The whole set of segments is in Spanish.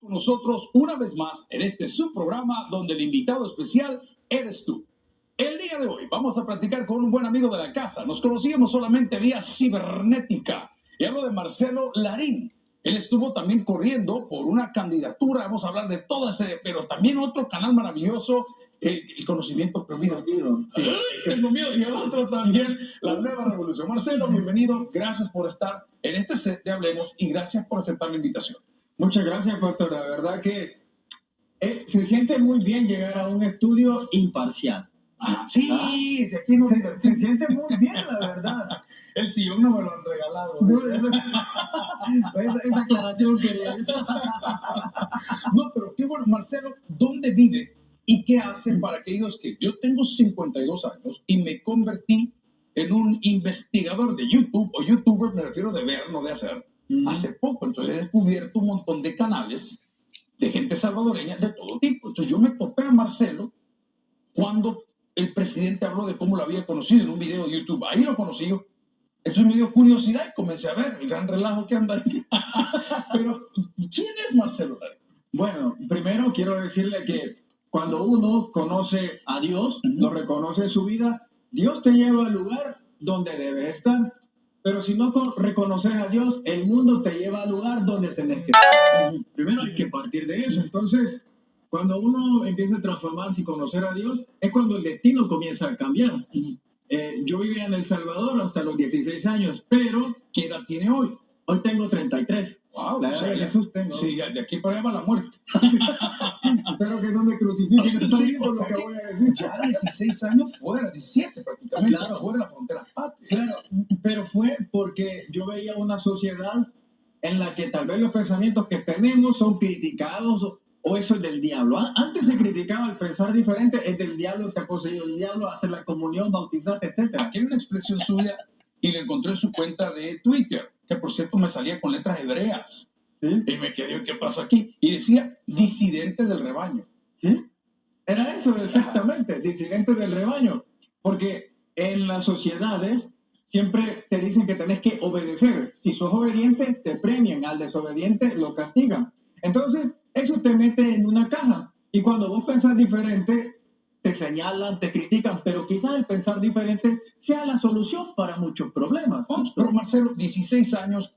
Con nosotros una vez más en este subprograma donde el invitado especial eres tú. El día de hoy vamos a platicar con un buen amigo de la casa. Nos conocíamos solamente vía cibernética. Y hablo de Marcelo Larín. Él estuvo también corriendo por una candidatura. Vamos a hablar de todo ese, pero también otro canal maravilloso, el conocimiento prohibido. Sí. Tengo miedo. Y el otro también, la nueva revolución. Marcelo, bienvenido. Gracias por estar en este set de Hablemos y gracias por aceptar la invitación. Muchas gracias, pastor. La verdad que se siente muy bien llegar a un estudio imparcial. Sí, si aquí no se siente muy bien, la verdad. El sillón no me lo han regalado. Esa aclaración quería. No, pero qué bueno, Marcelo, ¿dónde vive y qué hace para aquellos que yo tengo 52 años y me convertí en un investigador de YouTube o youtuber, me refiero de ver, no de hacer, hace poco? Entonces he descubierto un montón de canales de gente salvadoreña de todo tipo. Entonces yo me topé a Marcelo cuando el presidente habló de cómo lo había conocido en un video de YouTube. Ahí lo conocí yo. Entonces me dio curiosidad y comencé a ver el gran relajo que anda ahí. Pero, ¿quién es Marcelo Larín? Bueno, primero quiero decirle que cuando uno conoce a Dios, lo reconoce en su vida, Dios te lleva al lugar donde debes estar. Pero si no reconoces a Dios, el mundo te lleva al lugar donde tenés que estar. Primero hay que partir de eso. Entonces, cuando uno empieza a transformarse y conocer a Dios, es cuando el destino comienza a cambiar. Yo vivía en El Salvador hasta los 16 años, pero ¿qué edad tiene hoy? Hoy tengo 33. Wow, la edad de Jesús tengo. Sí, de aquí para allá va la muerte. Espero que no me crucifiquen. Sí, lo que voy a decir. Ya 16 años fuera, 17 prácticamente, claro, fuera de la frontera patria. Claro, pero fue porque yo veía una sociedad en la que tal vez los pensamientos que tenemos son criticados o eso es del diablo. Antes se criticaba el pensar diferente, es del diablo, te ha poseído el diablo, hacer la comunión, bautizarte, etc. Aquí hay una expresión suya y la encontré en su cuenta de Twitter, que por cierto me salía con letras hebreas. ¿Sí? Y me quedé, ¿qué pasó aquí? Y decía, disidente del rebaño. ¿Sí? Era eso exactamente, disidente del rebaño. Porque en las sociedades siempre te dicen que tenés que obedecer. Si sos obediente, te premian. Al desobediente, lo castigan. Entonces, eso te mete en una caja. Y cuando vos pensás diferente, te señalan, te critican. Pero quizás el pensar diferente sea la solución para muchos problemas. Pero Marcelo, 16 años,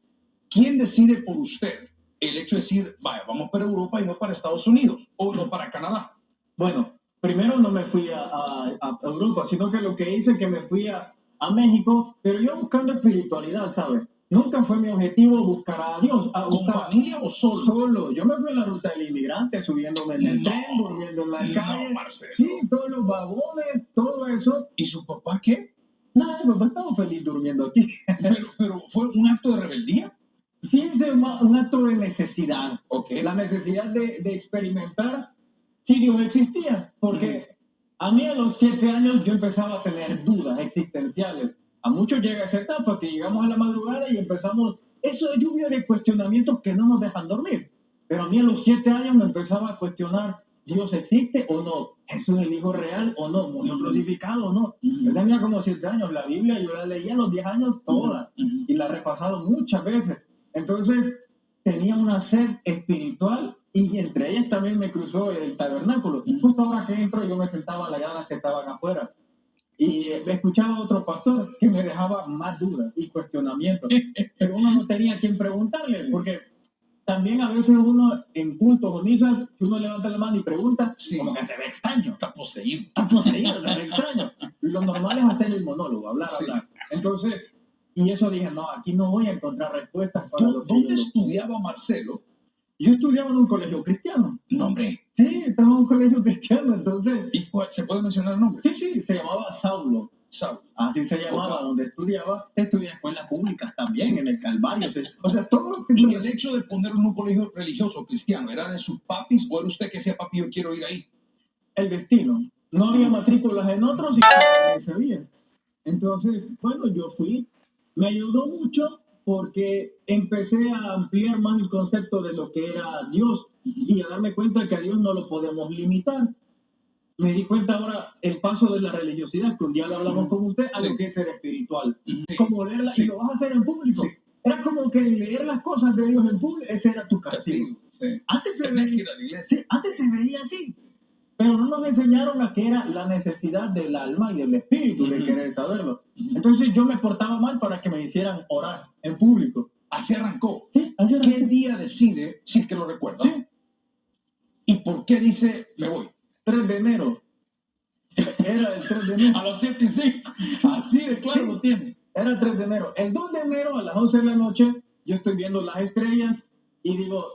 ¿quién decide por usted el hecho de decir, vaya, vamos para Europa y no para Estados Unidos o no para Canadá? Bueno, primero no me fui a Europa, sino que lo que hice es que me fui a México, pero yo buscando espiritualidad, ¿sabes? Nunca fue mi objetivo buscar a Dios. ¿Con familia o solo? Solo. Yo me fui a la ruta del inmigrante, subiéndome en el tren, durmiendo en la calle. Marcelo. Sí, todos los vagones, todo eso. ¿Y su papá qué? Nada, mi papá estaba feliz durmiendo aquí. Pero ¿fue un acto de rebeldía? Sí, es un acto de necesidad. Okay. La necesidad de experimentar si Dios existía. Porque a mí a los 7 años yo empezaba a tener dudas existenciales. A muchos llega esa etapa que llegamos a la madrugada y empezamos, eso de lluvia de cuestionamientos que no nos dejan dormir. Pero a mí a los 7 años me empezaba a cuestionar, ¿Dios existe o no? ¿Jesús es el Hijo real o no? ¿Murió crucificado o no? Yo tenía como 7 años, la Biblia yo la leía a los 10 años toda y la he repasado muchas veces. Entonces tenía una sed espiritual y entre ellas también me cruzó el tabernáculo. Justo ahora que entro yo me sentaba en las gradas que estaban afuera. Y escuchaba a otro pastor que me dejaba más dudas y cuestionamientos. Pero uno no tenía a quien preguntarle, porque también a veces uno en cultos o misas, si uno levanta la mano y pregunta, como que se ve extraño. Está poseído. Está poseído, se ve extraño. Lo normal es hacer el monólogo, hablar. Entonces, y eso dije, no, aquí no voy a encontrar respuestas para lo que ¿Dónde estudiaba Marcelo? Yo estudiaba en un colegio cristiano. No, hombre. Sí, estaba en un colegio cristiano, entonces... ¿Y cuál? ¿Se puede mencionar el nombre? Sí, se llamaba Saulo. Saulo. Así se llamaba, donde estudiaba. Estudié en escuelas públicas también, en el Calvario. O sea, todo... ¿Y el hecho de ponerlo en un colegio religioso cristiano, era de sus papis o era usted que decía, papi, yo quiero ir ahí? El destino. No había matrículas en otros y nadie sabía. Entonces, bueno, yo fui. Me ayudó mucho porque empecé a ampliar más el concepto de lo que era Dios y a darme cuenta que a Dios no lo podemos limitar. Me di cuenta ahora el paso de la religiosidad, que un día lo hablamos con usted, a lo que es ser espiritual. Como leerla y lo vas a hacer en público. Era como que leer las cosas de Dios en público, ese era tu castigo. Castigo, sí. Antes se Tenés que veía, ir a la iglesia. sí, antes se veía así, pero no nos enseñaron a que era la necesidad del alma y del espíritu de Ujú. querer saberlo. Entonces yo me portaba mal para que me hicieran orar en público. Así arrancó. Sí, así era. ¿Qué día decide, si es que lo recuerda? Sí, ¿Y por qué dice, me voy? 3 de enero. Era el 3 de enero. A las 7:05. Así de claro Sí. lo tiene. Era el 3 de enero. El 2 de enero a las 11 de la noche, yo estoy viendo las estrellas y digo,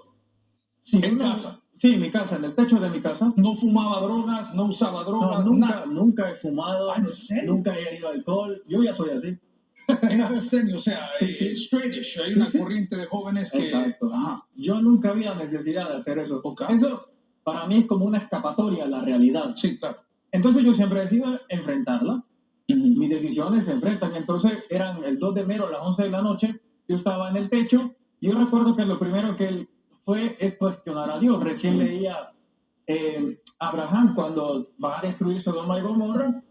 si En uno- casa. Sí, en mi casa, en el techo de mi casa. No fumaba drogas, no usaba No, drogas, nunca, nada. nunca he fumado, ¿En serio? nunca he herido alcohol. Yo ya soy así. Es abstemio, o sea, Sí, sí. straightish. Hay Sí, una sí. corriente de jóvenes que... Exacto. Ajá. Yo nunca había necesidad de hacer eso. Ok. Eso para mí es como una escapatoria a la realidad. Sí, claro. Entonces yo siempre decido enfrentarla. Ujú. Mis decisiones se enfrentan. Entonces eran el 2 de enero a las 11 de la noche. Yo estaba en el techo. Y yo recuerdo que lo primero que él fue es cuestionar a Dios. Recién leía Abraham cuando va a destruir Sodoma y Gomorra.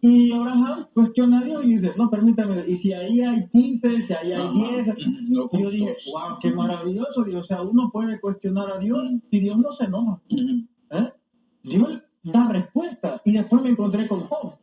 Y Abraham cuestiona a Dios y dice, no, permítame, y si ahí hay 15, si ahí hay Ajá. 10. Ujú. Lo Y yo dije, justos. wow, qué maravilloso. Dios. O sea, uno puede cuestionar a Dios y Dios no se enoja. Ujú. ¿Eh? Dios da respuesta. Y después me encontré con Job.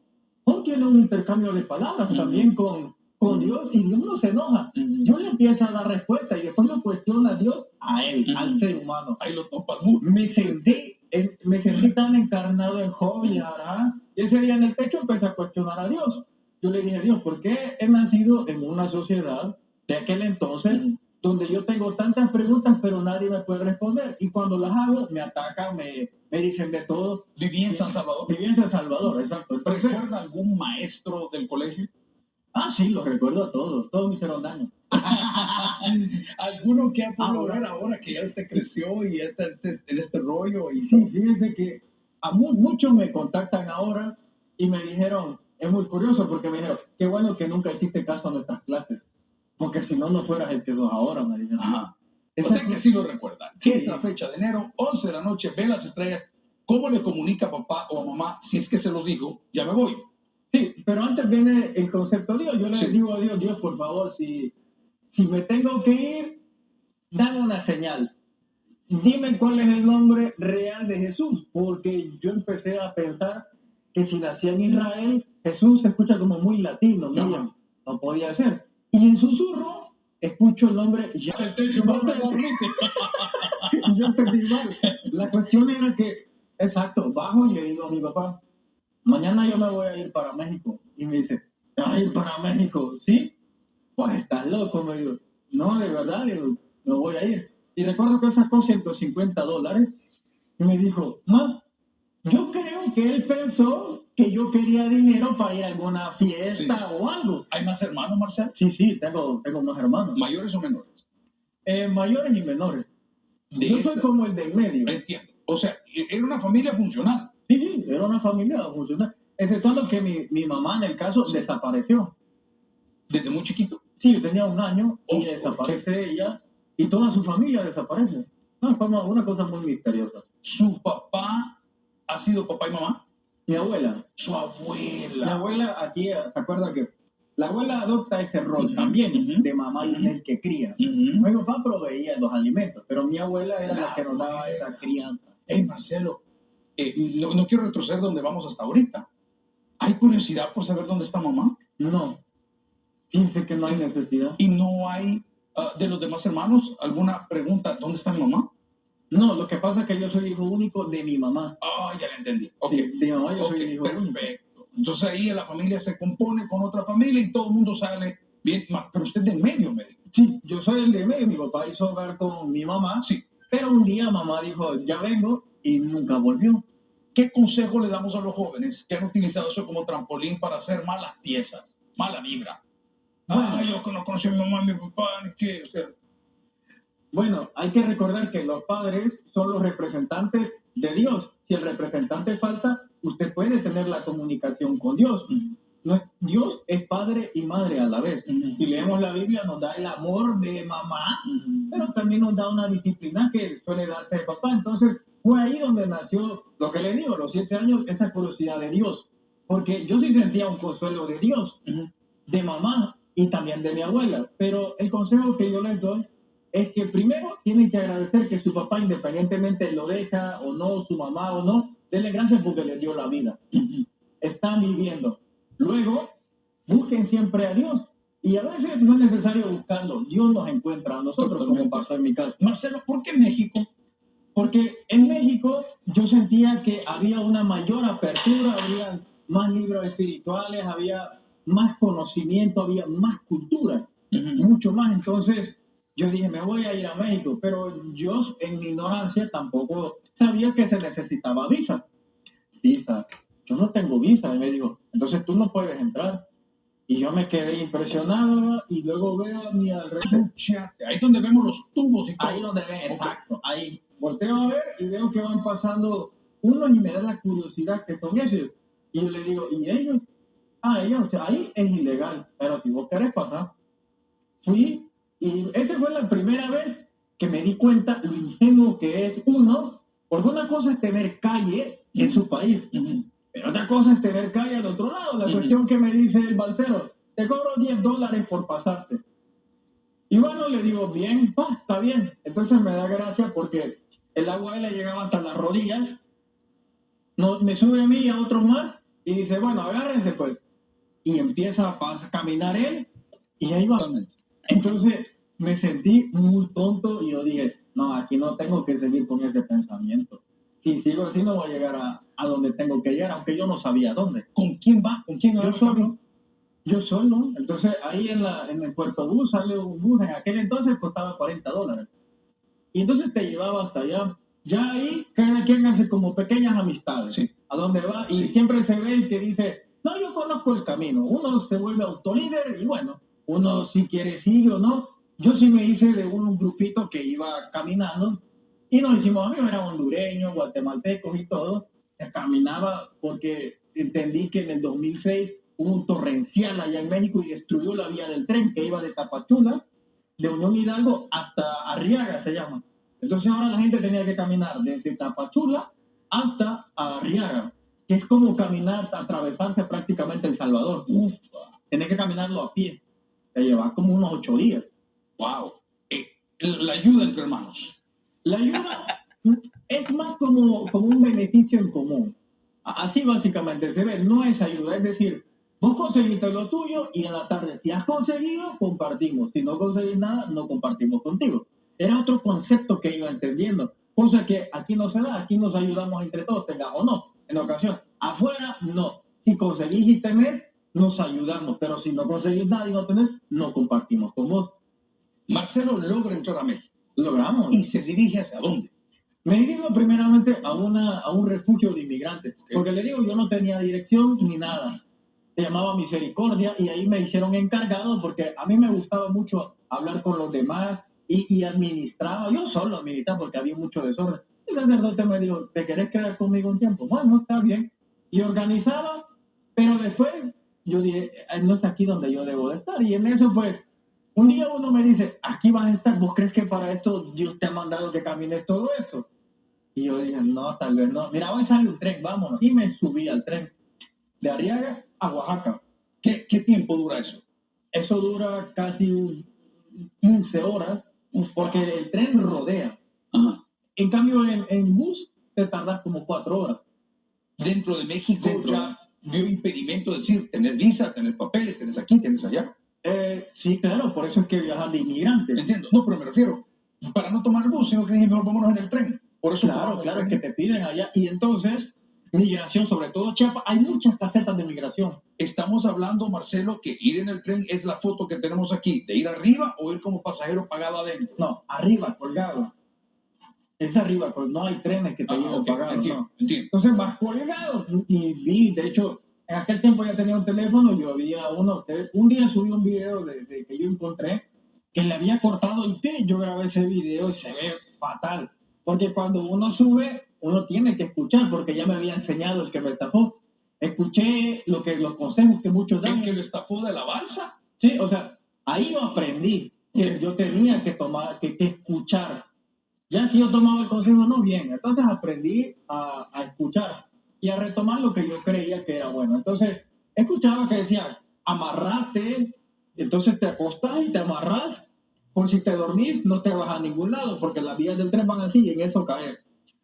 Job tiene un intercambio de palabras también con Dios y Dios no se enoja. Ujú. Dios le empieza a dar respuesta y después lo cuestiona a Dios a él, Ujú. al ser humano. Ahí lo topa el muro. Me sentí tan encarnado en Job y Abraham. Y ese día en el techo empecé a cuestionar a Dios. Yo le dije a Dios, ¿por qué he nacido en una sociedad de aquel entonces Ujú. donde yo tengo tantas preguntas pero nadie me puede responder? Y cuando las hago, me atacan, me dicen de todo. Viví en San Salvador. Viví en San Salvador, exacto. Entonces, ¿Recuerda algún maestro del colegio? sí, los recuerdo a todos me hicieron daño. ¿Alguno que ha podido Ahora- ver ahora que ya usted creció y ya está en este rollo? Y Sí, fíjense que a muchos me contactan ahora y me dijeron, es muy curioso porque me dijeron, qué bueno que nunca hiciste caso a nuestras clases, porque si no, no fueras el que sos ahora, me dijeron. Ajá. O Esa- sea que sí lo recuerdan. Sí. Es la fecha de enero, 11 de la noche, ve las estrellas. ¿Cómo le comunica a papá o a mamá si es que se los dijo? Ya me voy. Sí, pero antes viene el concepto de Dios. Yo le Sí. digo a Dios, Dios, por favor, si me tengo que ir, dame una señal. Dime cuál es el nombre real de Jesús, porque yo empecé a pensar que si nacía en Israel, Jesús se escucha como muy latino, muy- Ajá. no podía ser. Y en susurro escucho el nombre ya. El techo no me permite. Y yo entendí mal. La cuestión era que, exacto, bajo y le digo a mi papá, mañana yo me voy a ir para México. Y me dice, ¿te vas a ir para México? ¿Sí? Pues estás loco, me digo. No, de verdad, digo, me voy a ir. Y recuerdo que él sacó $150 y me dijo, ma, yo creo que él pensó que yo quería dinero para ir a alguna fiesta o algo. ¿Hay más hermanos, Marcelo? Sí, tengo más hermanos. ¿Mayores o menores? Mayores y menores. De Yo esa- soy como el del medio. Entiendo. O sea, era una familia funcional. Sí, era una familia funcional. Exceptuando que mi mamá, en el caso, desapareció. Desde muy chiquito. Sí, yo tenía 1 año y Oh, desaparece ella y toda su familia desaparece. No, fue una cosa muy misteriosa. ¿Su papá ha sido papá y mamá? Mi abuela. Su Mi abuela. abuela aquí, ¿se acuerda que la abuela adopta ese rol Ujú, también ujú, de mamá y ujú. el que cría? Ujú. Mi papá proveía los alimentos, pero mi abuela era la que nos daba esa crianza. Hey, Marcelo, no quiero retroceder donde vamos hasta ahorita. ¿Hay curiosidad por saber dónde está mamá? No, fíjense que no hay necesidad. ¿Y no hay de los demás hermanos alguna pregunta? ¿Dónde está mi mamá? No, lo que pasa es que yo soy hijo único de mi mamá. Ah, ya la entendí. Ok, Sí, de mi mamá yo ok, soy el hijo único. perfecto. Entonces ahí la familia se compone con otra familia y todo el mundo sale bien. Pero usted de medio me dijo. Sí, yo soy el de medio. Mi papá hizo hogar con mi mamá, Sí. pero un día mamá dijo, ya vengo, y nunca volvió. ¿Qué consejo le damos a los jóvenes que han utilizado eso como trampolín para hacer malas piezas, mala vibra? Bueno. Yo no conocí a mi mamá, a mi papá, ni qué. O sea, Bueno, hay que recordar que los padres son los representantes de Dios. Si el representante falta, usted puede tener la comunicación con Dios. Dios es padre y madre a la vez. Si leemos la Biblia, nos da el amor de mamá, pero también nos da una disciplina que suele darse de papá. Entonces, fue ahí donde nació lo que le digo, a los 7 años, esa curiosidad de Dios. Porque yo sí sentía un consuelo de Dios, de mamá, y también de mi abuela. Pero el consejo que yo les doy es que primero tienen que agradecer que su papá, independientemente lo deja o no, su mamá o no, denle gracias porque les dio la vida. Están viviendo. Luego, busquen siempre a Dios. Y a veces no es necesario buscarlo. Dios nos encuentra a nosotros, Totalmente. como pasó en mi caso. Marcelo, ¿por qué México? Porque en México yo sentía que había una mayor apertura, había más libros espirituales, había más conocimiento, había más cultura, mucho más. Entonces yo dije, me voy a ir a México, pero yo en mi ignorancia tampoco sabía que se necesitaba visa. Visa, yo no tengo visa. Y me dijo, entonces tú no puedes entrar. Y yo me quedé impresionado y luego veo a mi alrededor. Ahí es donde vemos los tubos y todo. Ahí donde ven, exacto. Ahí volteo a ver y veo que van pasando unos y me da la curiosidad que son esos. Y yo le digo, ¿y ellos? Ellos, ahí es ilegal, pero si vos querés pasar. Fui y esa fue la primera vez que me di cuenta lo ingenuo que es uno, porque una cosa es tener calle en su país, pero otra cosa es tener calle al otro lado. La cuestión que me dice el balsero, te cobro $10 por pasarte. Y bueno, le digo, bien, está bien. Entonces me da gracia porque el agua le llegaba hasta las rodillas. No, me sube a mí y a otros más y dice, bueno, agárrense pues. Y empieza a caminar él y ahí va. Entonces me sentí muy tonto y yo dije, no, aquí no tengo que seguir con ese pensamiento. Si sigo así no voy a llegar a donde tengo que llegar, aunque yo no sabía dónde. ¿Con quién va? ¿Con quién? Yo solo. Yo solo. Entonces ahí en el Puerto Bus sale un bus, en aquel entonces costaba $40. Y entonces te llevaba hasta allá. Ya ahí cada quien hace como pequeñas amistades. Sí. ¿A dónde va? Y Sí. siempre se ve el que dice, no, yo conozco el camino. Uno se vuelve autolíder y bueno, uno si quiere sigue o no. Yo sí me hice de un grupito que iba caminando y nos hicimos amigos, eran hondureños, guatemaltecos y todo. Caminaba porque entendí que en el 2006 hubo un torrencial allá en México y destruyó la vía del tren que iba de Tapachula, de Unión Hidalgo hasta Arriaga se llama. Entonces ahora la gente tenía que caminar desde Tapachula hasta Arriaga, que es como caminar, atravesarse prácticamente El Salvador. Tenés que caminarlo a pie. Te lleva como unos 8 días. Wow. La ayuda entre hermanos. La ayuda es más como un beneficio en común. Así básicamente se ve. No es ayuda, es decir, vos conseguiste lo tuyo y en la tarde, si has conseguido, compartimos. Si no conseguís nada, no compartimos contigo. Era otro concepto que iba entendiendo. Cosa que aquí no se da, aquí nos ayudamos entre todos, tengas o no, en ocasión. Afuera, no. Si conseguís y tenés, nos ayudamos. Pero si no conseguís nada y no tenés, no compartimos con vos. Marcelo logra entrar a México. Logramos. ¿Y se dirige hacia dónde? Me dirijo primeramente a un refugio de inmigrantes. Porque le digo, yo no tenía dirección ni nada. Se llamaba Misericordia y ahí me hicieron encargado porque a mí me gustaba mucho hablar con los demás y administraba. Yo solo administraba porque había mucho desorden. El sacerdote me dijo, ¿te querés quedar conmigo un tiempo? Bueno, está bien. Y organizaba, pero después yo dije, no es aquí donde yo debo de estar. Y en eso, pues, un día uno me dice, aquí vas a estar. ¿Vos crees que para esto Dios te ha mandado que camines todo esto? Y yo dije, no, tal vez no. Mira, hoy sale un tren, vámonos. Y me subí al tren de Arriaga a Oaxaca. ¿Qué tiempo dura eso? Eso dura casi 15 horas porque el tren rodea. Ajá. En cambio, en bus te tardas como 4 horas. Dentro de México ya vio impedimento, es decir, tenés visa, tenés papeles, tenés aquí, tenés allá. Sí, claro, por eso es que viajan de inmigrantes. Entiendo, no, pero me refiero, para no tomar el bus, sino que dije, mejor vámonos en el tren. Por eso claro, es que te piden allá. Y entonces, migración, sobre todo Chiapas, hay muchas casetas de migración. Estamos hablando, Marcelo, que ir en el tren es la foto que tenemos aquí, de ir arriba o ir como pasajero pagado adentro. No, arriba, colgado. Es arriba, pues no hay trenes que te lleven pagado. Entiendo. Entonces vas colgado y vi, de hecho, en aquel tiempo ya tenía un teléfono, yo había un día subí un video de que yo encontré que le había cortado el pie. Yo grabé ese video y se ve fatal. Porque cuando uno sube, uno tiene que escuchar, porque ya me había enseñado el que me estafó. Escuché los consejos que muchos dan. ¿El que lo estafó de la balsa? Sí, o sea, ahí yo aprendí que yo tenía que tomar, que escuchar. Ya si yo tomaba el consejo, no, bien. Entonces aprendí a escuchar y a retomar lo que yo creía que era bueno. Entonces, escuchaba que decía, amarrate Entonces te acostás y te amarrás, por si te dormís no te vas a ningún lado, porque las vías del tren van así y en eso caes.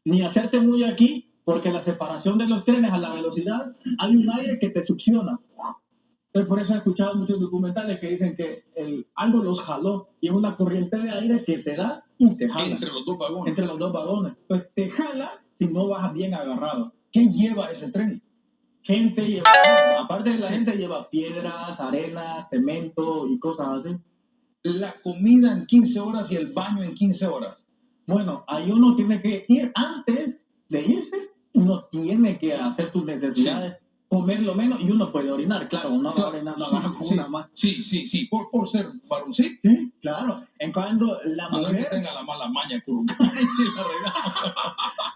Ni hacerte muy aquí, porque la separación de los trenes a la velocidad, hay un aire que te succiona. Entonces, por eso he escuchado muchos documentales que dicen que algo los jaló y es una corriente de aire que se da y te jala. Entre los dos vagones. Entre los dos vagones. Entonces te jala si no vas bien agarrado. ¿Qué lleva ese tren? Gente lleva, aparte de la gente lleva piedras, arena, cemento y cosas así. La comida en 15 horas y el baño en 15 horas. Bueno, ahí uno tiene que ir antes de irse, uno tiene que hacer sus necesidades, comer lo menos y uno puede orinar, claro, uno va a orinar una más. Sí, por ser varoncito. Sí, claro. En cuando la A no mujer... que tenga la mala maña, curucán, sí, la regala.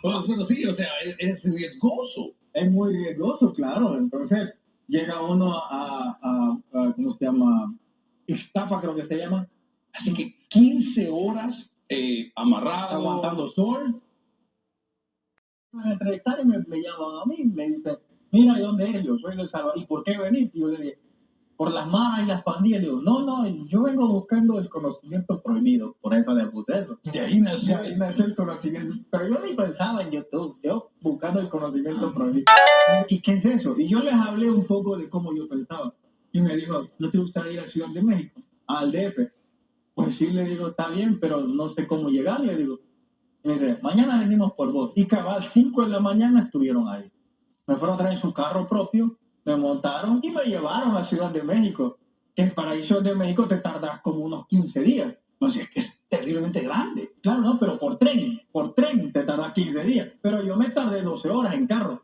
Pero sí, o sea, es riesgoso. Es muy riesgoso, claro. Entonces llega uno a ¿cómo se llama? Estafa, creo que se llama. Así que 15 horas amarrado. Aguantando sol. Me entrevistar y me llaman a mí, me dicen, mira, ¿de dónde eres? Yo soy de El Salvador. ¿Y por qué venís? Y yo le dije, por las maras y las pandillas. Le digo, no, yo vengo buscando el conocimiento prohibido. Por eso le puse eso. De ahí nació. De ahí nació el conocimiento. Pero yo ni pensaba en YouTube, yo buscando el conocimiento prohibido. ¿Y qué es eso? Y yo les hablé un poco de cómo yo pensaba. Y me dijo, ¿no te gustaría ir a Ciudad de México? Al DF. Pues sí, le digo, está bien, pero no sé cómo llegar, le digo. Y me dice, mañana venimos por vos. Y cabal, 5 de la mañana estuvieron ahí. Me fueron a traer su carro propio, me montaron y me llevaron a Ciudad de México. Que para ir a Ciudad de México te tardas como unos 15 días. O sea, que es terriblemente grande. Claro, no, pero por tren te tardas 15 días. Pero yo me tardé 12 horas en carro.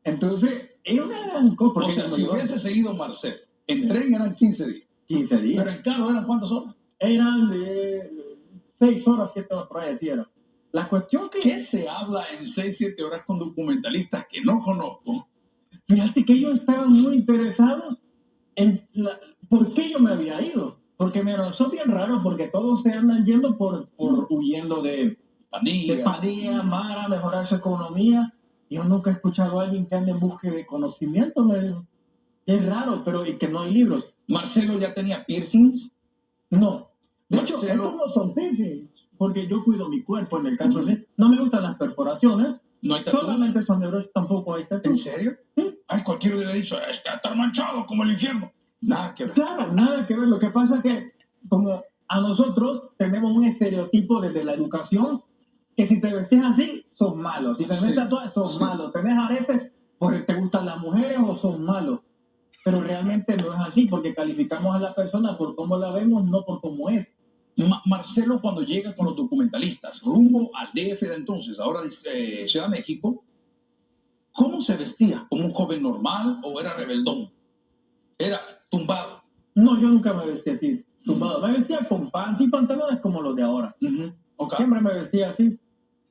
Entonces, es una gran cosa. O sea, si hubiese seguido Marcel, en tren eran 15 días. 15 días. Pero en carro eran ¿cuántas horas? Eran de 6 horas, 7 horas, por ahí decían. La cuestión que... ¿Qué se habla en 6, 7 horas con documentalistas que no conozco? Fíjate que ellos estaban muy interesados en por qué yo me había ido. Porque me rozó bien raro, porque todos se andan yendo por huyendo de pandilla, mara, mejorar su economía. Yo nunca he escuchado a alguien que ande en búsqueda de conocimiento, me dijo. Es raro, pero y que no hay libros. ¿Marcelo ya tenía piercings? No. De Marcelo... hecho, estos no son piercings, porque yo cuido mi cuerpo en el caso así. No me gustan las perforaciones. ¿No hay tatuajes? Solamente son de broche, tampoco hay tatuajes. ¿En serio? Sí. Ay, cualquiera hubiera dicho, está manchado como el infierno. Nada que ver. Claro, nada que ver. Lo que pasa es que, como a nosotros tenemos un estereotipo desde la educación, que si te vestes así, sos malo. Si te ves tatuajes, sos malo. Tenés aretes porque te gustan las mujeres o sos malo. Pero realmente no es así, porque calificamos a la persona por cómo la vemos, no por cómo es. Marcelo, cuando llega con los documentalistas, rumbo al DF de entonces, ahora Ciudad de México, ¿cómo se vestía? ¿Como un joven normal o era rebeldón? ¿Era tumbado? No, yo nunca me vestí así, tumbado. Me vestía con pants y pantalones como los de ahora. Okay. Siempre me vestía así.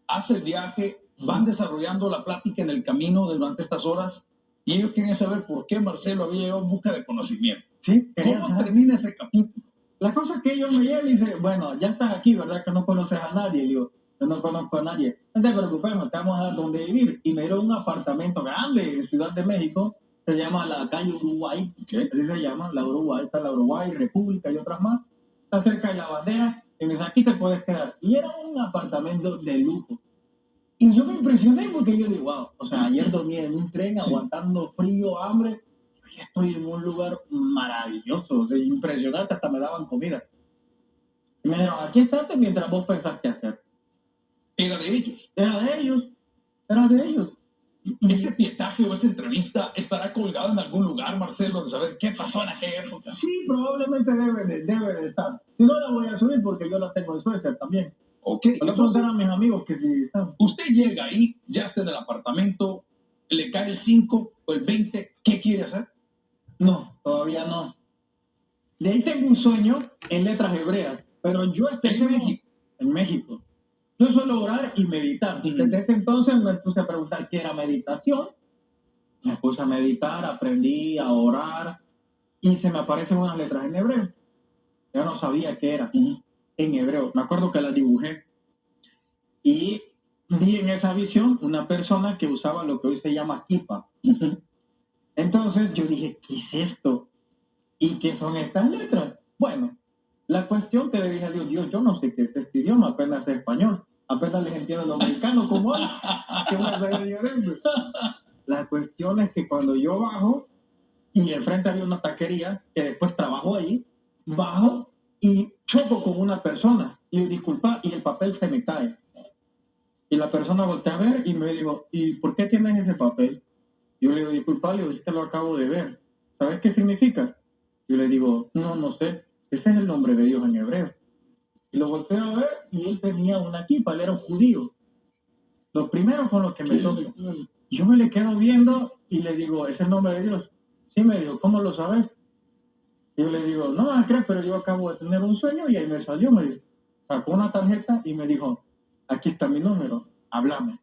Hace el viaje, van desarrollando la plática en el camino durante estas horas y ellos querían saber por qué Marcelo había llegado en busca de conocimiento. Sí, ¿Cómo termina ese capítulo? La cosa es que ellos me llegan y dicen, bueno, ya están aquí, ¿verdad? Que no conoces a nadie. Y yo no conozco a nadie. No te preocupes, te vamos a dar donde vivir. Y me dieron un apartamento grande en Ciudad de México. Se llama la calle Uruguay. Okay. Así se llama, la Uruguay. Está la Uruguay, República y otras más. Está cerca de la bandera. Y me dice, aquí te puedes quedar. Y era un apartamento de lujo. Y yo me impresioné porque yo digo, wow, o sea, ayer dormí en un tren aguantando frío, hambre. Y estoy en un lugar maravilloso, o sea, impresionante, hasta me daban comida. Y me dijeron, aquí estate mientras vos pensás qué hacer. ¿Era de ellos? Era de ellos, era de ellos. ¿Ese pietaje o esa entrevista estará colgado en algún lugar, Marcelo, de saber qué pasó en aquella época? Sí, probablemente debe de estar. Si no, la voy a subir porque yo la tengo en Suecia también. Ok. Voy a preguntar a mis amigos que si están. Usted llega ahí, ya está en el apartamento, le cae el 5 o el 20, ¿qué quiere hacer? No, todavía no. De ahí tengo un sueño en letras hebreas, pero yo estoy en México. Yo suelo orar y meditar. Desde ese entonces me puse a preguntar qué era meditación. Me puse a meditar, aprendí a orar y se me aparecen unas letras en hebreo. Yo no sabía qué era en hebreo. Me acuerdo que las dibujé y vi en esa visión una persona que usaba lo que hoy se llama kippah. Entonces yo dije, ¿qué es esto? ¿y qué son estas letras? Bueno, la cuestión que le dije a Dios, Dios, yo no sé qué es este idioma, apenas es español, apenas les entiendo los mexicanos como él, ¿qué voy a saber yo de eso? La cuestión es que cuando yo bajo, y enfrente había una taquería, que después trabajó ahí, bajo y choco con una persona, y le disculpa, y el papel se me cae. Y la persona voltea a ver y me dijo, ¿y por qué tienes ese papel? Yo le digo, disculpa, le digo, es que lo acabo de ver. ¿Sabes qué significa? Yo le digo, no, no sé. Ese es el nombre de Dios en hebreo. Y lo volteo a ver y él tenía una kipa, él era un judío. Lo primero con lo que me toca. Yo me le quedo viendo y le digo, ¿es el nombre de Dios? Sí, me dijo, ¿cómo lo sabes? Yo le digo, no me crees, pero yo acabo de tener un sueño y ahí me salió. Me dijo, sacó una tarjeta y me dijo, aquí está mi número, háblame.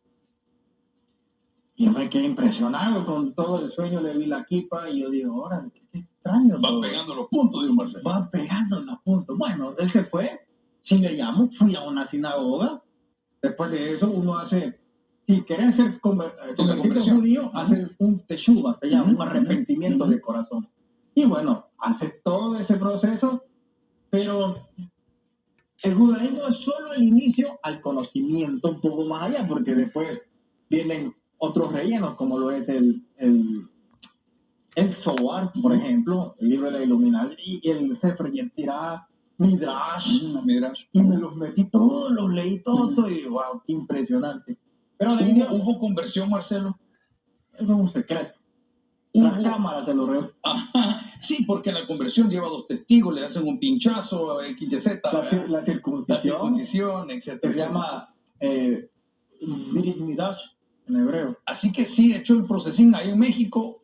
Y yo me quedé impresionado con todo el sueño, le vi la kipa y yo digo, órale, qué extraño. Van pegando los puntos, digo Marcelo. Van pegando los puntos. Bueno, él se fue, si le llamo, fui a una sinagoga. Después de eso, uno hace, si querés ser convertirte en judío, haces un teshuva, se llama, un arrepentimiento de corazón. Y bueno, haces todo ese proceso, pero el judaísmo es solo el inicio al conocimiento un poco más allá, porque después vienen otros rellenos, como lo es el Zohar, por ejemplo, el libro de la iluminación, y el Sefer Yetzirah, Midrash, y me los metí todos, los leí todos, y wow, impresionante. Pero ¿Hubo conversión, Marcelo? Eso es un secreto. Las cámaras se lo reo. Sí, porque la conversión lleva 2 testigos, le hacen un pinchazo, XYZ. La circuncisión, etc. Que se llama Brit Midrash en hebreo. Así que sí, hecho el procesín ahí en México.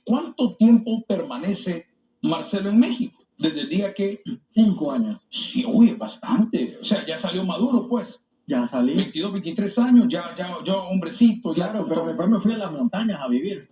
¿Cuánto tiempo permanece Marcelo en México? Desde el día que... 5 años. Sí, uy, es bastante. O sea, ya salió maduro, pues. Ya salí. 22, 23 años, ya hombrecito. Claro, ya, pero después me fui a las montañas a vivir.